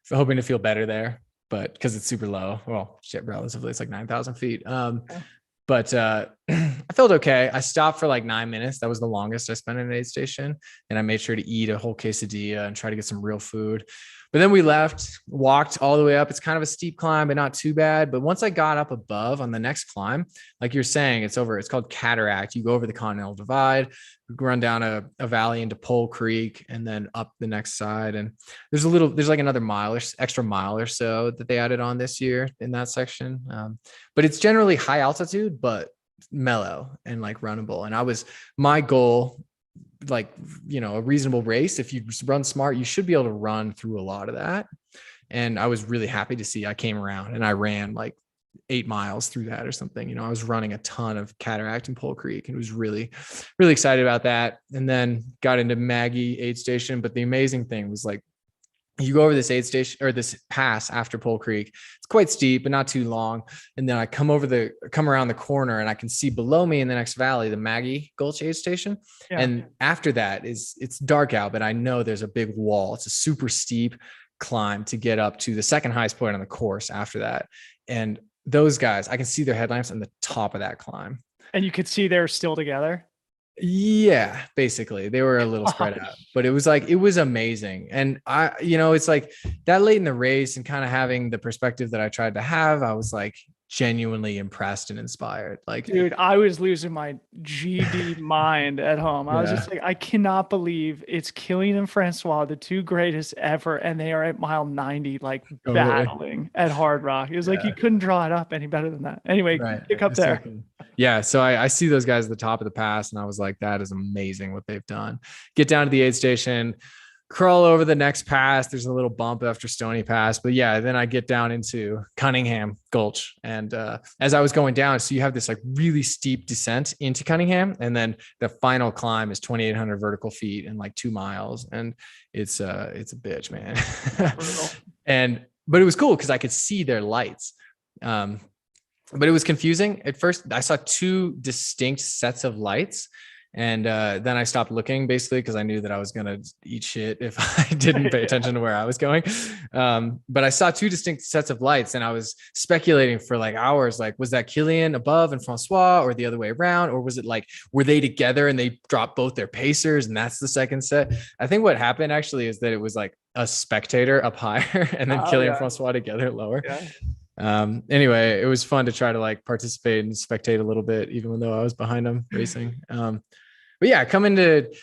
hoping to feel better there, but because it's super low, well, shit, relatively, it's like 9,000 feet. But I felt okay. I stopped for like 9 minutes. That was the longest I spent in an aid station. And I made sure to eat a whole quesadilla and try to get some real food. But then we left, walked all the way up. It's kind of a steep climb, but not too bad. But once I got up above on the next climb, like you're saying, it's called Cataract. You go over the Continental Divide, run down a valley into Pole Creek, and then up the next side. And there's like another extra mile or so that they added on this year in that section. But it's generally high altitude, but mellow and like runnable. And my goal, like, a reasonable race, if you run smart, you should be able to run through a lot of that. And I was really happy to see I came around and I ran like 8 miles through that or something. I was running a ton of Cataract and Pole Creek and was really, really excited about that. And then got into Maggie aid station. But the amazing thing was like, you go over this aid station or this pass after Pole Creek. It's quite steep, but not too long. And then I come around the corner and I can see below me in the next valley, the Maggie Gulch aid station. Yeah. And after that it's dark out, but I know there's a big wall. It's a super steep climb to get up to the second highest point on the course after that. And those guys, I can see their headlamps on the top of that climb. And you could see they're still together. Yeah, basically they were a little spread out, but it was amazing. And it's like that late in the race and kind of having the perspective that I tried to have, I was like genuinely impressed and inspired. Like, dude, I was losing my GD mind at home. I was just like, I cannot believe it's Killian and Francois, the two greatest ever, and they are at mile 90, like battling at Hardrock. It was like you couldn't draw it up any better than that. Anyway, pick up there. Yeah, so I see those guys at the top of the pass, and I was like, that is amazing what they've done. Get down to the aid station, crawl over the next pass. There's a little bump after Stony Pass, but yeah, then I get down into Cunningham Gulch. And as I was going down, so you have this like really steep descent into Cunningham, and then the final climb is 2,800 vertical feet and like 2 miles, and it's a bitch, man. But it was cool because I could see their lights. But it was confusing at first. I saw 2 distinct sets of lights. And then I stopped looking basically because I knew that I was going to eat shit if I didn't pay attention to where I was going. But I saw 2 distinct sets of lights, and I was speculating for like hours. Like, was that Killian above and Francois, or the other way around? Or was it like, were they together and they dropped both their pacers and that's the second set? I think what happened actually is that it was like a spectator up higher and then Killian and Francois together lower. Anyway, it was fun to try to like participate and spectate a little bit, even though I was behind them racing. But yeah, coming to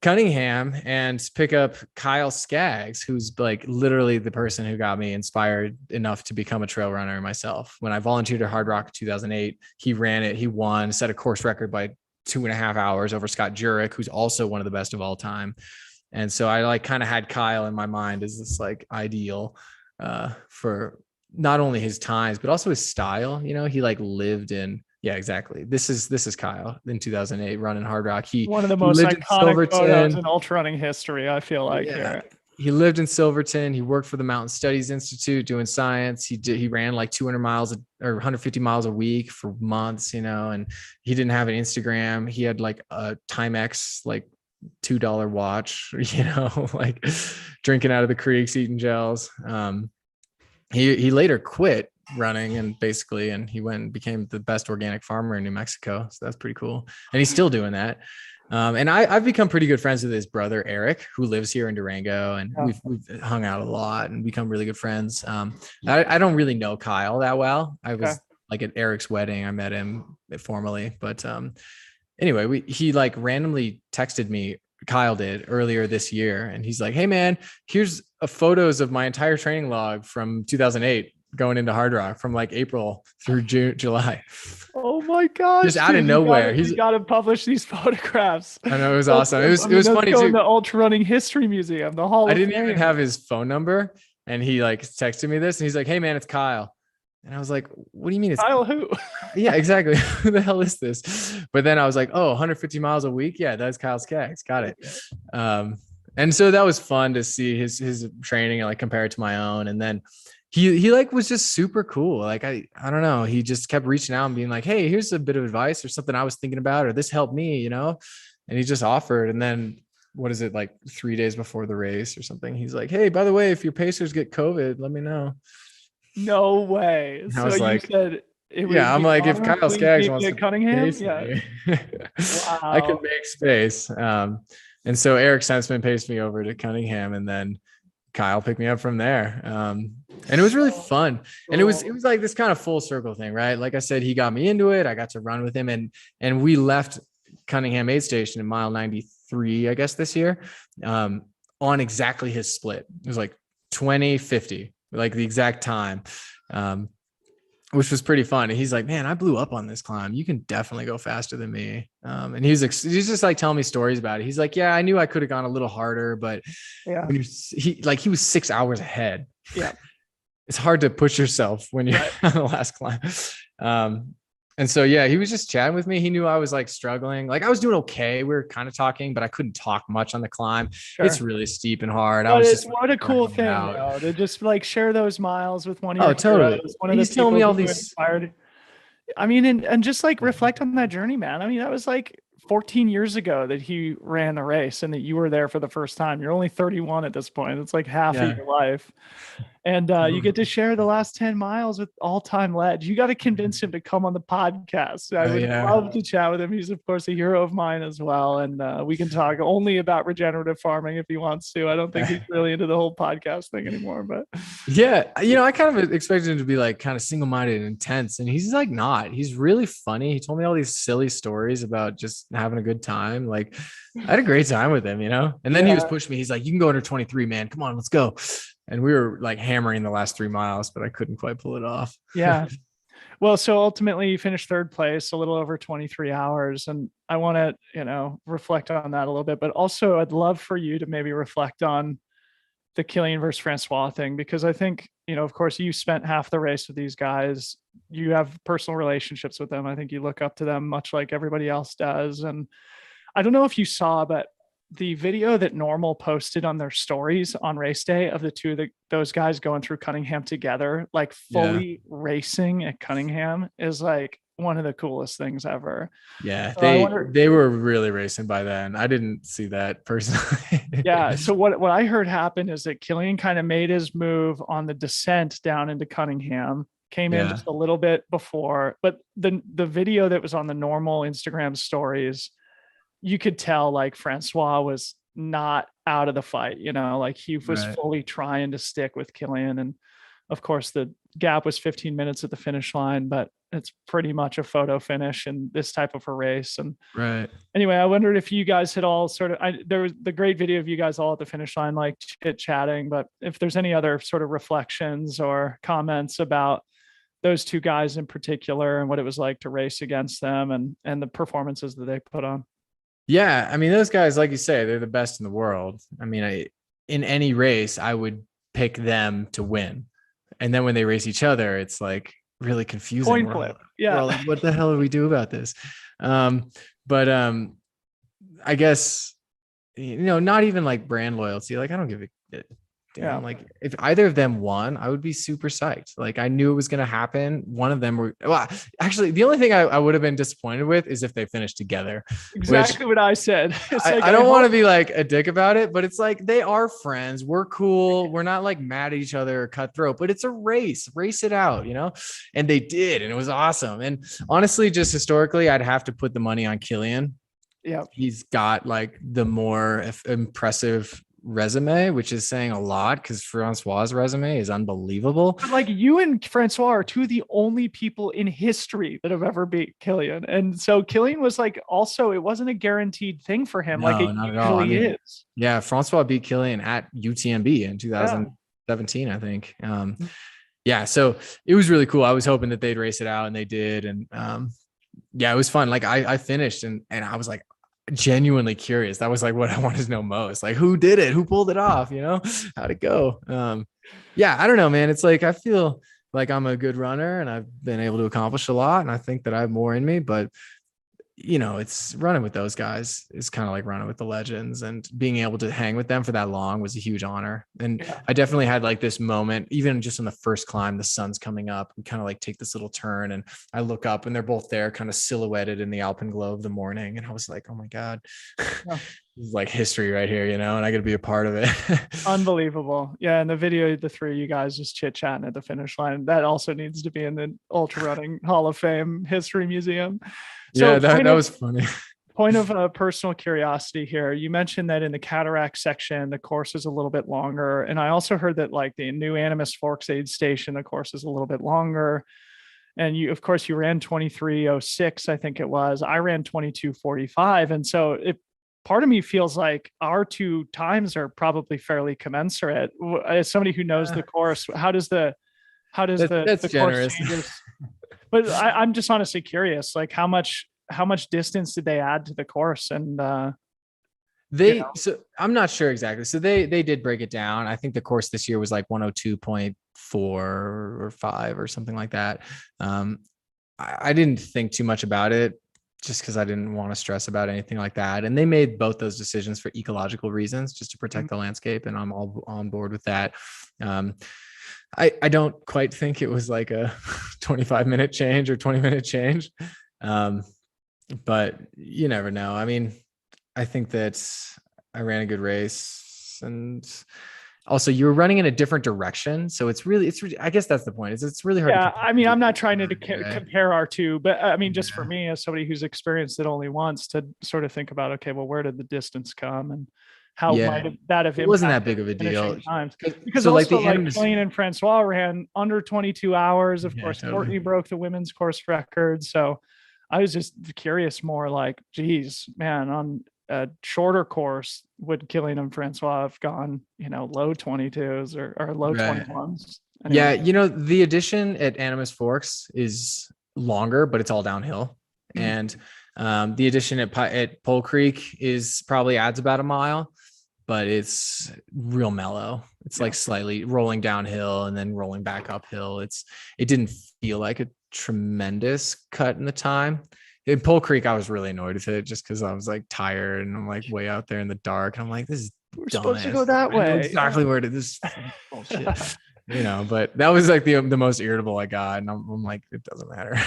Cunningham and pick up Kyle Skaggs, who's like literally the person who got me inspired enough to become a trail runner myself. When I volunteered at Hardrock in 2008, he ran it, he won, set a course record by 2.5 hours over Scott Jurek, who's also one of the best of all time. And so I like kind of had Kyle in my mind as this like ideal for not only his times, but also his style. You know, he like lived in, yeah, exactly. This is Kyle in 2008 running Hardrock. One of the most iconic photos in ultra running history, I feel like. Yeah. Here. He lived in Silverton. He worked for the Mountain Studies Institute doing science. He ran like 200 miles or 150 miles a week for months, you know, and he didn't have an Instagram. He had like a Timex, like $2 watch, you know, like drinking out of the creeks, eating gels. He later quit running and he went and became the best organic farmer in New Mexico. So that's pretty cool. And he's still doing that. And I've become pretty good friends with his brother, Eric, who lives here in Durango, and we've hung out a lot and become really good friends. I don't really know Kyle that well. I was like at Eric's wedding. I met him formally, but anyway, he like randomly texted me, Kyle did, earlier this year. And he's like, hey man, here's photos of my entire training log from 2008 going into Hardrock from like April through July. Oh my gosh. Just out of nowhere. He's got to publish these photographs. I know, it was awesome. It was funny too. In the Ultra Running History Museum, the Hall of Fame. I didn't even have his phone number. And he like texted me this and he's like, hey man, it's Kyle. And I was like, what do you mean it's Kyle who? Yeah, exactly. Who the hell is this? But then I was like, oh, 150 miles a week. Yeah, that's Kyle Skaggs. Got it. And so that was fun to see his training and like compare it to my own. And then he like was just super cool. Like, I don't know. He just kept reaching out and being like, hey, here's a bit of advice or something I was thinking about, or this helped me, you know? And he just offered. And then what is it, like 3 days before the race or something? He's like, hey, by the way, if your pacers get COVID, let me know. No way. And I was like, said I'm like, if Kyle Skaggs wants to Cunningham, wow. I can make space. And so Eric Sensman paced me over to Cunningham, and then Kyle picked me up from there. And it was really fun. And it was like this kind of full circle thing, right? Like I said, he got me into it. I got to run with him, and we left Cunningham aid station in mile 93, I guess this year, on exactly his split. It was like 20:50, like the exact time. Which was pretty fun. And he's like, man, I blew up on this climb. You can definitely go faster than me. And he's just like telling me stories about it. He's like, yeah, I knew I could have gone a little harder, but he was 6 hours ahead. Yeah. It's hard to push yourself when you're on the last climb. And so, yeah, he was just chatting with me. He knew I was like struggling. Like I was doing okay. We were kind of talking, but I couldn't talk much on the climb. Sure. It's really steep and hard. What a cool thing, though, to just like share those miles with one of your totally. He's telling me all these inspired. I mean, and just like reflect on that journey, man. I mean, that was like 14 years ago that he ran a race and that you were there for the first time. You're only 31 at this point. It's like half of your life. And you get to share the last 10 miles with all-time ledge. You got to convince him to come on the podcast. I would love to chat with him. He's, of course, a hero of mine as well. And we can talk only about regenerative farming if he wants to. I don't think he's really into the whole podcast thing anymore. But yeah, I kind of expected him to be like kind of single-minded and intense. And he's like not. He's really funny. He told me all these silly stories about just having a good time. Like I had a great time with him, And then he was pushing me. He's like, you can go under 23, man. Come on, let's go. And we were like hammering the last 3 miles, but I couldn't quite pull it off. Yeah. Well, so ultimately you finished third place, a little over 23 hours. And I want to, reflect on that a little bit, but also I'd love for you to maybe reflect on the Killian versus Francois thing, because I think, of course you spent half the race with these guys. You have personal relationships with them. I think you look up to them much like everybody else does. And I don't know if you saw, but the video that NNormal posted on their stories on race day of the two of those guys going through Cunningham together, like fully racing at Cunningham, is like one of the coolest things ever. Yeah, they were really racing by then. I didn't see that personally. Yeah. So what I heard happen is that Killian kind of made his move on the descent down into Cunningham, came in just a little bit before, but the video that was on the NNormal Instagram stories, you could tell like Francois was not out of the fight, like he was fully trying to stick with Killian. And of course, the gap was 15 minutes at the finish line, but it's pretty much a photo finish in this type of a race. And Right. anyway, I wondered if you guys had all sort of, there was the great video of you guys all at the finish line, like chit chatting, but if there's any other sort of reflections or comments about those two guys in particular and what it was like to race against them and the performances that they put on. Yeah. I mean, those guys, like you say, they're the best in the world. I mean, in any race, I would pick them to win. And then when they race each other, it's like really confusing. Coin flip. Yeah. Like, what the hell do we do about this? But I guess, not even like brand loyalty. Like, I don't give a damn. Yeah. Like, if either of them won, I would be super psyched. Like, I knew it was going to happen. One of them actually, the only thing I would have been disappointed with is if they finished together. Exactly what I said. I don't want to be like a dick about it, but it's like, they are friends. We're cool. We're not like mad at each other or cutthroat, but it's a race it out, and they did. And it was awesome. And honestly, just historically, I'd have to put the money on Killian. Yeah. He's got like the more impressive resume, which is saying a lot because Francois' resume is unbelievable. But like, you and Francois are two of the only people in history that have ever beat Killian. And so Killian was like, also, it wasn't a guaranteed thing for him. No, like it not usually at all. is. Yeah. Francois beat Killian at UTMB in 2017, I think. Yeah. So it was really cool. I was hoping that they'd race it out, and they did. And yeah, it was fun. Like I finished and I was like, genuinely curious. That was like what I wanted to know most. Like, who did it? Who pulled it off? How'd it go? Yeah, I don't know, man. It's like, I feel like I'm a good runner and I've been able to accomplish a lot. And I think that I have more in me, but it's running with those guys is kind of like running with the legends, and being able to hang with them for that long was a huge honor. And I definitely had like this moment, even just on the first climb, the sun's coming up, we kind of like take this little turn and I look up and they're both there kind of silhouetted in the alpenglow of the morning. And I was like, oh my God, this is like history right here, and I got to be a part of it. Unbelievable. Yeah. And the video, the three of you guys just chit chatting at the finish line, that also needs to be in the Ultra Running Hall of Fame History Museum. So yeah, that was funny. Point of personal curiosity here. You mentioned that in the cataract section, the course is a little bit longer. And I also heard that like the new Animas Forks aid station, the course is a little bit longer. And you, of course, you ran 23:06, I think it was. I ran 22:45. And so part of me feels like our two times are probably fairly commensurate. As somebody who knows the course, how does the course changes? But I'm just honestly curious, like how much distance did they add to the course? And so I'm not sure exactly. So they did break it down. I think the course this year was like 102.4 or 5 or something like that. I didn't think too much about it just because I didn't want to stress about anything like that. And they made both those decisions for ecological reasons, just to protect the landscape. And I'm all on board with that. I don't quite think it was like a 25-minute change or 20-minute change. But you never know. I mean, I think that I ran a good race, and also you were running in a different direction. So it's I guess that's the point. It's really hard. Yeah. I mean, I'm not trying to compare our two, but I mean, just for me as somebody who's experienced it only once, to sort of think about, okay, well, where did the distance come and how might that have it wasn't that big of a deal times? Because so also like Killian and Francois ran under 22 hours. Of course, totally. Courtney broke the women's course record. So I was just curious more like, geez, man, on a shorter course, would Killian and Francois have gone, low 22s or low 21s? Anyway. Yeah. The addition at Animas Forks is longer, but it's all downhill. And the addition at Pole Creek is probably adds about a mile, but it's real mellow. It's like slightly rolling downhill and then rolling back uphill. It didn't feel like a tremendous cut in the time. In Pole Creek, I was really annoyed with it just because I was like tired and I'm like way out there in the dark. And I'm like, this is we're supposed to go that way. Exactly where did this bullshit? But that was like the most irritable I got. And I'm like, it doesn't matter.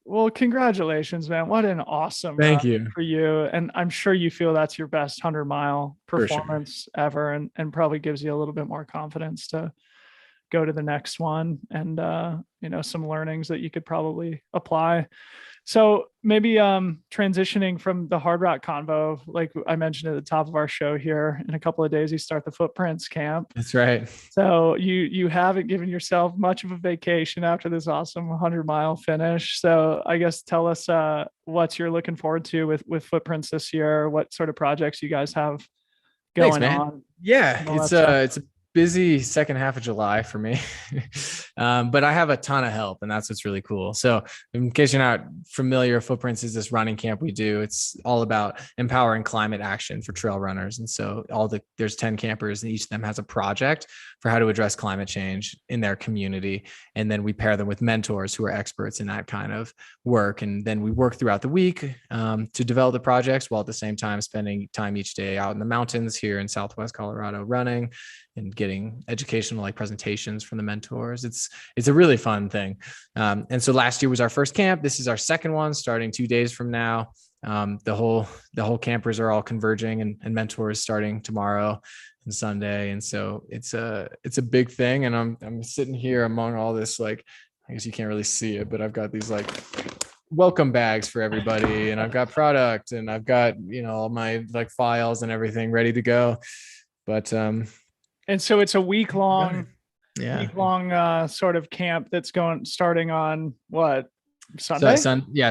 Well, congratulations, man. What an awesome thank you for you. And I'm sure you feel that's your best 100-mile performance ever, and probably gives you a little bit more confidence to go to the next one and, some learnings that you could probably apply. So maybe transitioning from the Hardrock convo, like I mentioned at the top of our show here, in a couple of days you start the Footprints camp. That's right. So you haven't given yourself much of a vacation after this awesome 100-mile finish. So I guess tell us what you're looking forward to with Footprints this year. What sort of projects you guys have Thanks, going man. on? Yeah, All that stuff. it's a busy second half of July for me. But I have a ton of help, and that's what's really cool. So in case you're not familiar, Footprints is this running camp we do. It's all about empowering climate action for trail runners. And so there's 10 campers, and each of them has a project for how to address climate change in their community. And then we pair them with mentors who are experts in that kind of work. And then we work throughout the week to develop the projects, while at the same time spending time each day out in the mountains here in Southwest Colorado running and getting educational like presentations from the mentors. It's a really fun thing. And so last year was our first camp. This is our second one starting 2 days from now. The whole campers are all converging, and mentors starting tomorrow and Sunday. And so it's a big thing. And I'm sitting here among all this, like, I guess you can't really see it, but I've got these like welcome bags for everybody, and I've got product, and I've got, all my like files and everything ready to go. But and so it's a week long sort of camp that's starting on what, Sunday?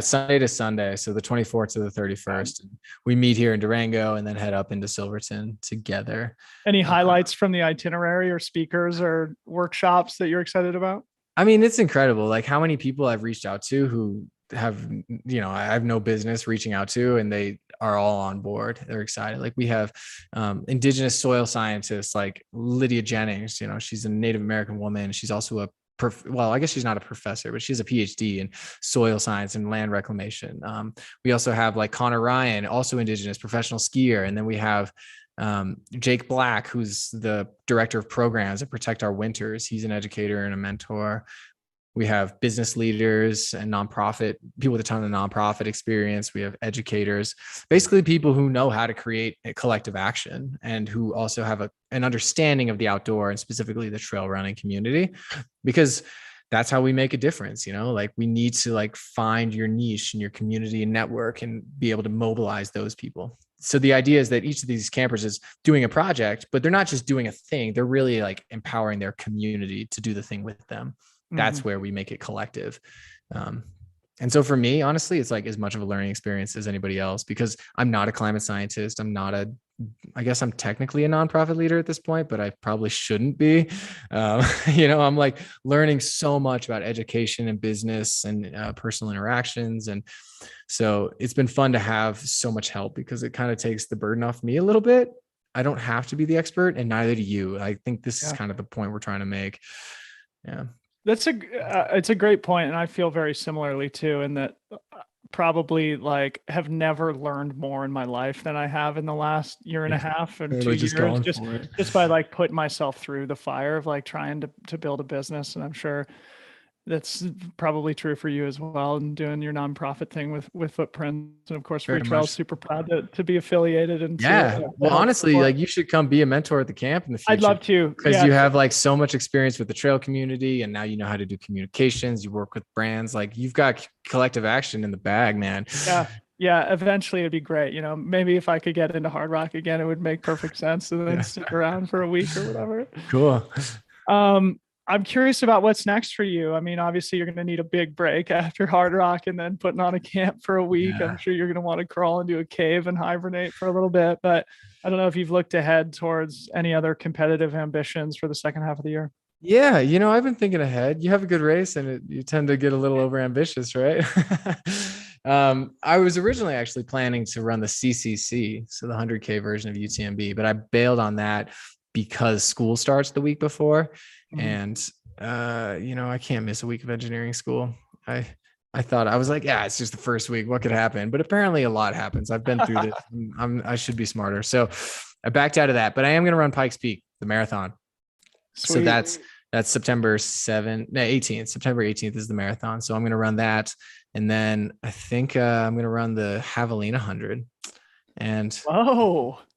Sunday to Sunday. So the 24th to the 31st. We meet here in Durango and then head up into Silverton together. Any highlights from the itinerary or speakers or workshops that you're excited about? I mean, it's incredible. Like how many people I've reached out to who have, I have no business reaching out to, and they are all on board. They're excited. Like we have indigenous soil scientists like Lydia Jennings. She's a Native American woman. She's also I guess she's not a professor, but she has a PhD in soil science and land reclamation. We also have like Connor Ryan, also indigenous professional skier. And then we have Jake Black, who's the director of programs at Protect Our Winters. He's an educator and a mentor. We have business leaders and people with a ton of nonprofit experience. We have educators, basically people who know how to create a collective action and who also have an understanding of the outdoor and specifically the trail running community, because that's how we make a difference. Like we need to like find your niche in your community and network and be able to mobilize those people. So the idea is that each of these campers is doing a project, but they're not just doing a thing. They're really like empowering their community to do the thing with them. That's where we make it collective. And so for me, honestly, it's like as much of a learning experience as anybody else, because I'm not a climate scientist. I guess I'm technically a nonprofit leader at this point, but I probably shouldn't be. I'm like learning so much about education and business and personal interactions. And so it's been fun to have so much help, because it kind of takes the burden off me a little bit. I don't have to be the expert, and neither do you. I think this is kind of the point we're trying to make. Yeah. It's a great point, and I feel very similarly too, in that probably like have never learned more in my life than I have in the last year and a half and 2 years, just by like putting myself through the fire of like trying to build a business. And I'm sure that's probably true for you as well, and doing your nonprofit thing with Footprints. And of course, Freetrail is super proud to be affiliated. And well, honestly, like you should come be a mentor at the camp in the future. I'd love to, because you have like so much experience with the trail community, and now you know how to do communications. You work with brands, like you've got collective action in the bag, man. Yeah. Eventually it'd be great. Maybe if I could get into Hardrock again, it would make perfect sense, and then stick around for a week or whatever. Cool. I'm curious about what's next for you. I mean, obviously you're going to need a big break after Hardrock and then putting on a camp for a week. Yeah. I'm sure you're going to want to crawl into a cave and hibernate for a little bit, but I don't know if you've looked ahead towards any other competitive ambitions for the second half of the year. Yeah. I've been thinking ahead. You have a good race, and you tend to get a little over ambitious, right? I was originally actually planning to run the CCC, so the 100K version of UTMB, but I bailed on that because school starts the week before. And, I can't miss a week of engineering school. I thought, I was like, yeah, it's just the first week. What could happen? But apparently a lot happens. I've been through this. I should be smarter. So I backed out of that, but I am going to run Pikes Peak, the marathon. Sweet. So that's September 18th. September 18th is the marathon. So I'm going to run that. And then I think I'm going to run the Javelina 100. And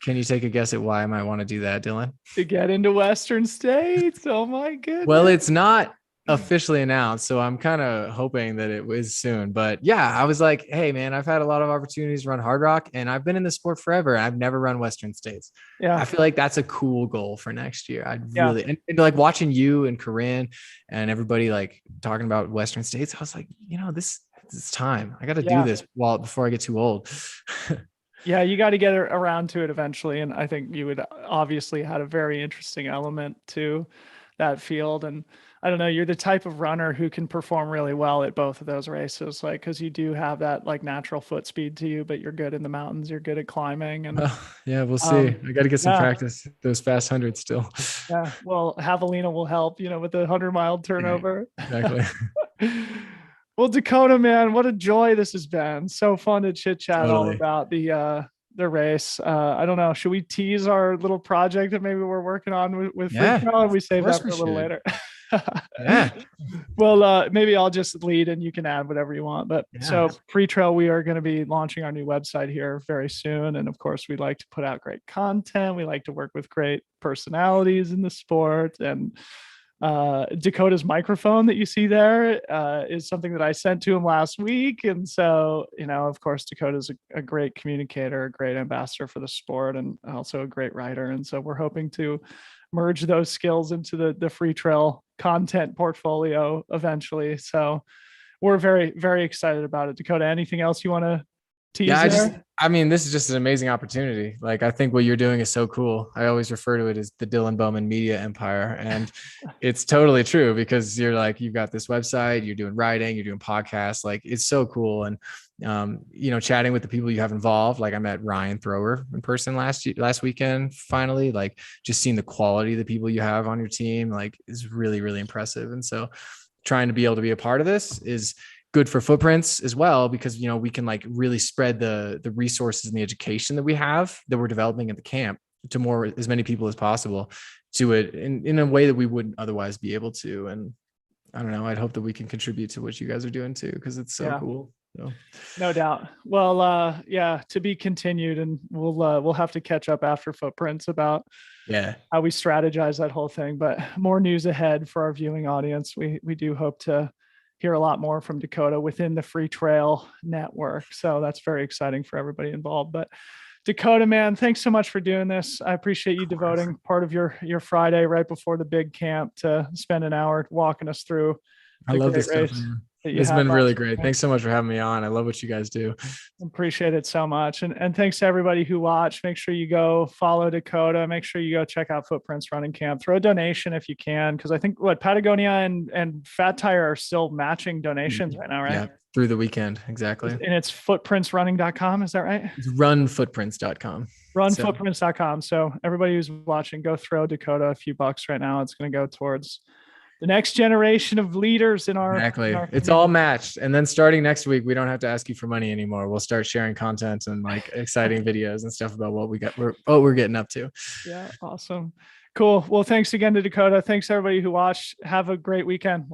can you take a guess at why I might want to do that, Dylan? To get into Western States. Oh my goodness. Well, it's not officially announced. So I'm kind of hoping that it was soon. But yeah, I was like, hey man, I've had a lot of opportunities to run Hardrock and I've been in the sport forever. And I've never run Western States. I Yeah. feel like that's a cool goal for next year. I'd Yeah. really, and like watching you and Corinne and everybody like talking about Western States, I was like, this it's time. I got to do this before I get too old. Yeah, you got to get around to it eventually. And I think you would obviously had a very interesting element to that field. And I don't know, you're the type of runner who can perform really well at both of those races, like, because you do have that like natural foot speed to you, but you're good in the mountains, you're good at climbing. And yeah, we'll see. I got to get some practice, those fast hundreds still. Yeah. Well, Javelina will help, with the 100-mile turnover. Exactly. Well, Dakota, man, what a joy this has been. So fun to chit chat all Totally. about the race. I don't know. Should we tease our little project that maybe we're working on with Freetrail, and we save that for a little later? Yeah. Well, maybe I'll just lead and you can add whatever you want. But so Freetrail, we are going to be launching our new website here very soon. And of course, we like to put out great content. We like to work with great personalities in the sport. And Dakota's microphone that you see there is something that I sent to him last week. And so, of course, Dakota's a great communicator, a great ambassador for the sport, and also a great writer. And so we're hoping to merge those skills into the Freetrail content portfolio eventually. So we're very, very excited about it. Dakota, anything else you want to tease there? This is just an amazing opportunity. Like, I think what you're doing is so cool. I always refer to it as the Dylan Bowman media empire. And it's totally true because you're like, you've got this website, you're doing writing, you're doing podcasts. Like, it's so cool. And, chatting with the people you have involved. Like, I met Ryan Thrower in person last weekend, finally, like just seeing the quality of the people you have on your team, like, is really, really impressive. And so trying to be able to be a part of this is good for Footprints as well, because, we can like really spread the resources and the education that we have that we're developing at the camp to as many people as possible, to it in a way that we wouldn't otherwise be able to. And I don't know, I'd hope that we can contribute to what you guys are doing too, because it's so cool. So. No doubt. Well, to be continued, and we'll have to catch up after Footprints about how we strategize that whole thing. But more news ahead for our viewing audience. We do hope to hear a lot more from Dakota within the Freetrail network. So that's very exciting for everybody involved. But Dakota, man, thanks so much for doing this. I appreciate you devoting part of your Friday right before the big camp to spend an hour walking us through. I love this stuff. It's been really great. Thanks so much for having me on. I love what you guys do. Appreciate it so much. And thanks to everybody who watched. Make sure you go follow Dakota. Make sure you go check out Footprints Running Camp. Throw a donation if you can, because I think Patagonia and Fat Tire are still matching donations right now, right? Yeah, through the weekend. Exactly. And it's footprintsrunning.com. Is that right? It's runfootprints.com. Runfootprints.com. So everybody who's watching, go throw Dakota a few bucks right now. It's going to go towards the next generation of leaders in our it's all matched. And then starting next week, we don't have to ask you for money anymore. We'll start sharing content and like exciting videos and stuff about what we're getting up to. Yeah, awesome. Cool. Well, thanks again to Dakota. Thanks everybody who watched. Have a great weekend.